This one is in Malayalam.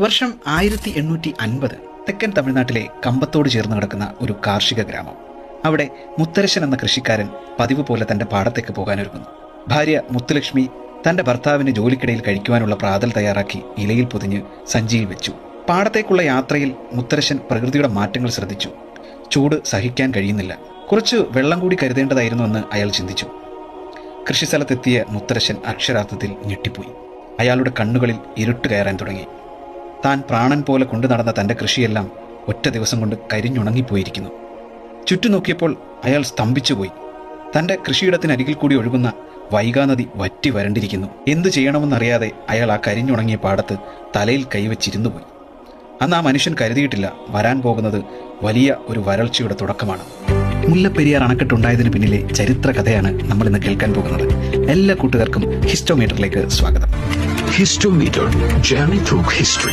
വർഷം 1850. തെക്കൻ തമിഴ്നാട്ടിലെ കമ്പത്തോട് ചേർന്ന് കിടക്കുന്ന ഒരു കാർഷിക ഗ്രാമം. അവിടെ മുത്തരശൻ എന്ന കൃഷിക്കാരൻ പതിവ് പോലെ തന്റെ പാടത്തേക്ക് പോകാനൊരുങ്ങുന്നു. ഭാര്യ മുത്തുലക്ഷ്മി തന്റെ ഭർത്താവിന് ജോലിക്കിടയിൽ കഴിക്കുവാനുള്ള പ്രാതൽ തയ്യാറാക്കി ഇലയിൽ പൊതിഞ്ഞ് സഞ്ചിയിൽ വെച്ചു. പാടത്തേക്കുള്ള യാത്രയിൽ മുത്തരശൻ പ്രകൃതിയുടെ മാറ്റങ്ങൾ ശ്രദ്ധിച്ചു. ചൂട് സഹിക്കാൻ കഴിയുന്നില്ല, കുറച്ച് വെള്ളം കൂടി കരുതേണ്ടതായിരുന്നുവെന്ന് അയാൾ ചിന്തിച്ചു. കൃഷിസ്ഥലത്തെത്തിയ മുത്തരശൻ അക്ഷരാർത്ഥത്തിൽ ഞെട്ടിപ്പോയി. അയാളുടെ കണ്ണുകളിൽ ഇരുട്ട് കയറാൻ തുടങ്ങി. താൻ പ്രാണൻ പോലെ കൊണ്ടു നടന്ന തൻ്റെ കൃഷിയെല്ലാം ഒറ്റ ദിവസം കൊണ്ട് കരിഞ്ഞുണങ്ങിപ്പോയിരിക്കുന്നു. ചുറ്റും നോക്കിയപ്പോൾ അയാൾ സ്തംഭിച്ചുപോയി. തൻ്റെ കൃഷിയിടത്തിനരികിൽ കൂടി ഒഴുകുന്ന വൈഗാനദി വറ്റി വരണ്ടിരിക്കുന്നു. എന്തു ചെയ്യണമെന്നറിയാതെ അയാൾ ആ കരിഞ്ഞുണങ്ങിയ പാടത്ത് തലയിൽ കൈവച്ചിരുന്നുപോയി. അന്ന് ആ മനുഷ്യൻ കരുതിയിട്ടില്ല വരാൻ പോകുന്നത് വലിയ ഒരു വരൾച്ചയുടെ തുടക്കമാണ്. മുല്ലപ്പെരിയാർ അണക്കെട്ടുണ്ടായതിനു പിന്നിലെ ചരിത്ര കഥയാണ് നമ്മൾ ഇന്ന് കേൾക്കാൻ പോകുന്നത്. എല്ലാ കൂട്ടുകാർക്കും ഹിസ്റ്റോമീറ്ററിലേക്ക് സ്വാഗതം. Histometer, journey through history.